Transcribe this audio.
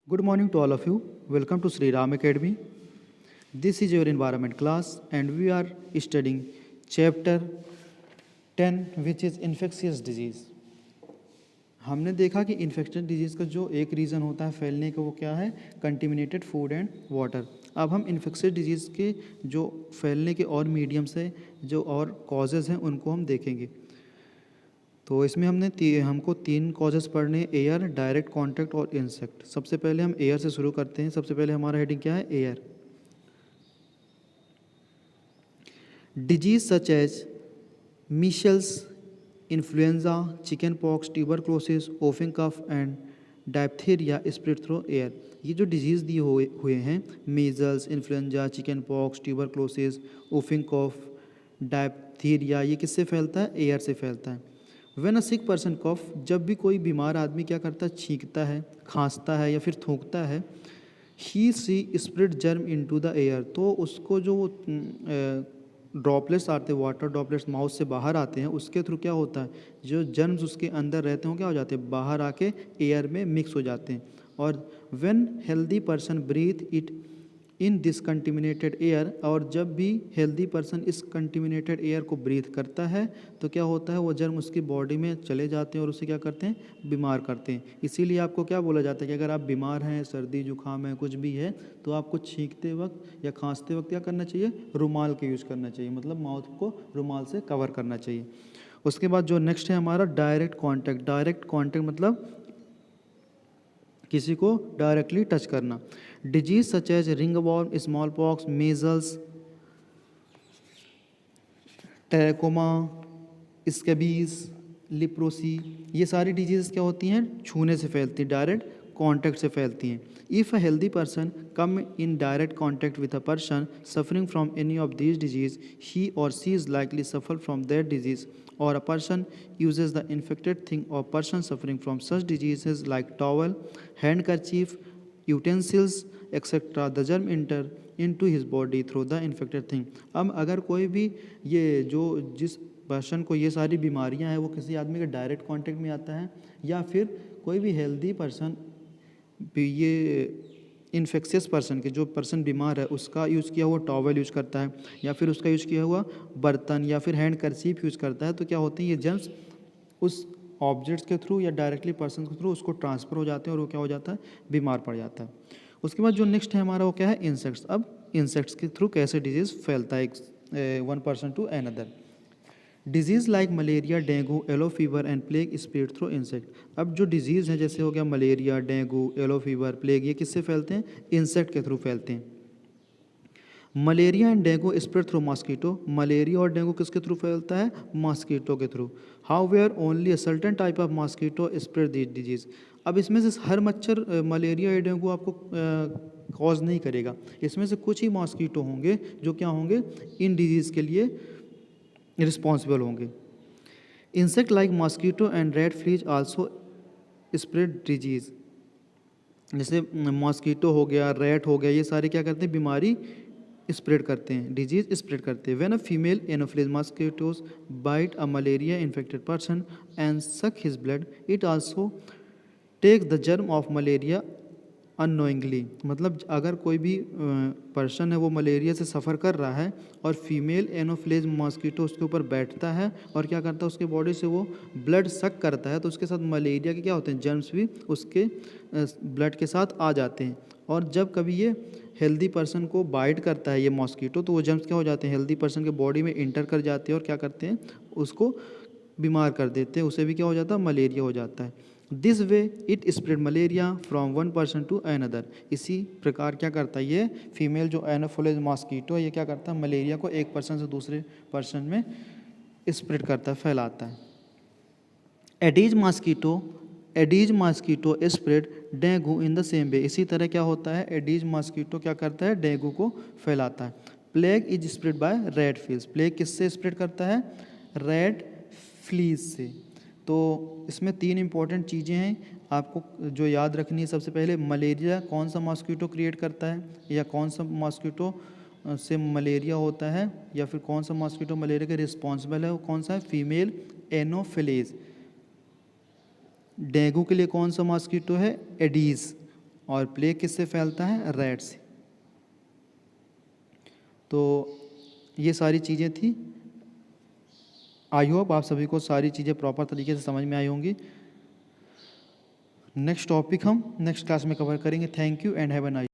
Good morning to all of you. Welcome to Sri Ram Academy. This is your environment class and we are studying chapter 10 which is infectious disease. हमने देखा कि infection disease का जो एक reason होता है फैलने का वो क्या है, कंटेमिनेटेड फूड एंड वाटर. अब हम इन्फेक्शियस डिजीज़ के जो फैलने के और मीडियम्स है जो और कॉजेज़ हैं उनको हम देखेंगे. तो इसमें हमको 3 कॉजेज़ पढ़ने हैं, एयर, डायरेक्ट कॉन्टैक्ट और इंसेक्ट. सबसे पहले हम एयर से शुरू करते हैं. सबसे पहले हमारा हेडिंग क्या है, air. Disease such as measles, influenza, chickenpox, tuberculosis, whooping cough and diphtheria spread through air. ये जो डिजीज़ दिए हुए हैं, measles, influenza, chickenpox, tuberculosis, whooping cough, diphtheria, ये किससे फैलता है, एयर से फैलता है. व्हेन अ सिक पर्सन कफ, जब भी कोई बीमार आदमी क्या करता है, छींकता है, खांसता है या फिर थूकता है, he she spread germ into the air. तो उसको जो ड्रॉपलेट्स आते हैं, वाटर ड्रॉपलेट्स माउथ से बाहर आते हैं, उसके थ्रू क्या होता है, जो जर्म्स उसके अंदर रहते हैं क्या हो जाते हैं, बाहर आके एयर में मिक्स हो जाते हैं. और when healthy person breathe it in this contaminated air, और जब भी हेल्दी पर्सन इस कंटिमिनेटेड एयर को ब्रीथ करता है तो क्या होता है, वो जर्म उसकी बॉडी में चले जाते हैं और उसे क्या करते हैं, बीमार करते हैं. इसीलिए आपको क्या बोला जाता है कि अगर आप बीमार हैं, सर्दी जुकाम है, कुछ भी है, तो आपको छींकते वक्त या खांसते वक्त क्या करना चाहिए, रुमाल का यूज़ करना चाहिए, मतलब माउथ को रुमाल से कवर करना चाहिए. उसके बाद जो नेक्स्ट है हमारा डायरेक्ट कॉन्टैक्ट. डायरेक्ट कॉन्टैक्ट मतलब किसी को डायरेक्टली टच करना. Disease such as ringworm, small pox, measles, trachoma, scabies, leprosy, ये सारी डिजीज़ क्या होती हैं, छूने से फैलती हैं, डायरेक्ट कॉन्टैक्ट से फैलती हैं. If a healthy person come in direct contact with a person suffering from any of these disease, he और she is likely suffer from that disease. Or a person uses the infected thing or person suffering from such diseases like towel, handkerchief, utensils, etc. The germ enter into his body through the infected thing. अब अगर कोई भी ये जो जिस person को ये सारी बीमारियां हैं वो किसी आदमी के डायरेक्ट कांटेक्ट में आता है, या फिर कोई भी हेल्दी पर्सन ये इन्फेक्शियस पर्सन के, जो पर्सन बीमार है उसका यूज़ किया हुआ टॉवल यूज़ करता है, या फिर उसका यूज़ किया हुआ बर्तन या फिर हैंड कर्चीफ यूज़ करता है, तो क्या होते हैं, ये जर्म्स उस ऑब्जेक्ट्स के थ्रू या डायरेक्टली पर्सन के थ्रू उसको ट्रांसफ़र हो जाते हैं और वो क्या हो जाता है, बीमार पड़ जाता है. उसके बाद जो नेक्स्ट है हमारा वो क्या है, इंसेक्ट्स. अब इंसेक्ट्स के थ्रू कैसे डिजीज़ फैलता है one person to another. Disease like malaria, dengue, yellow fever and plague spread through insect. अब जो डिजीज़ है जैसे हो गया malaria, dengue, yellow fever, plague, ये किससे फैलते हैं, इंसेक्ट के थ्रू फैलते हैं. Malaria and dengue spread through mosquito. Malaria और डेंगू किसके थ्रू फैलता है, मॉस्कीटो के through. However only a certain type of mosquito spread this disease. अब इसमें से हर मच्छर मलेरिया या डेंगू आपको कॉज नहीं करेगा, इसमें से कुछ ही मॉस्कीटो होंगे जो क्या होंगे, इन डिजीज़ के लिए रिस्पॉन्सिबल होंगे. Insect like mosquito and red fleas also spread disease. जैसे मॉस्कीटो हो गया, रेट हो गया, ये सारे क्या करते हैं, बीमारी स्प्रेड करते हैं, डिजीज़ स्प्रेड करते हैं. When a female anopheles mosquitoes bite a malaria infected person and suck his blood, it also take the germ of malaria unknowingly. मतलब अगर कोई भी पर्सन है वो मलेरिया से सफ़र कर रहा है और फीमेल एनोफिलिस मॉस्किटो उसके ऊपर बैठता है और क्या करता है, उसके बॉडी से वो ब्लड सक करता है, तो उसके साथ मलेरिया के क्या होते हैं, जर्म्स भी उसके ब्लड के साथ आ जाते हैं. और जब कभी ये हेल्दी पर्सन को बाइट करता है ये मॉस्किटो, तो वो जर्म्स क्या हो जाते हैं, हेल्दी पर्सन के बॉडी में इंटर कर जाते हैं और क्या करते हैं, उसको बीमार कर देते हैं, उसे भी क्या हो जाता है, मलेरिया हो जाता है. This way it spread malaria from one person to another. इसी प्रकार क्या करता है ये फीमेल जो एनोफिलिस मॉस्किटो है, ये क्या करता है, मलेरिया को एक पर्सन से दूसरे पर्सन में स्प्रेड करता है, फैलाता है. Aedes mosquito spread dengue in the same way. इसी तरह क्या होता है, एडीज मॉस्किटो क्या करता है, डेंगू को फैलाता है. Plague is spread by red fleas. Plague किससे स्प्रेड करता है, रेड फ्लीज से. तो इसमें 3 इंपॉर्टेंट चीज़ें हैं आपको जो याद रखनी है. सबसे पहले मलेरिया कौन सा मॉस्किटो क्रिएट करता है, या कौन सा मॉस्किटो से मलेरिया होता है, या फिर कौन सा मॉस्किटो मलेरिया के रिस्पॉन्सिबल है, वो कौन सा है, फीमेल एनोफिलीज. डेंगू के लिए कौन सा मॉस्किटो है, एडीज. और प्लेग किससे फैलता है? रैट से। तो ये सारी चीज़ें थी। आई होप आप सभी को सारी चीज़ें प्रॉपर तरीके से समझ में आई होंगी। नेक्स्ट टॉपिक हम नेक्स्ट क्लास में कवर करेंगे। Thank you and have a nice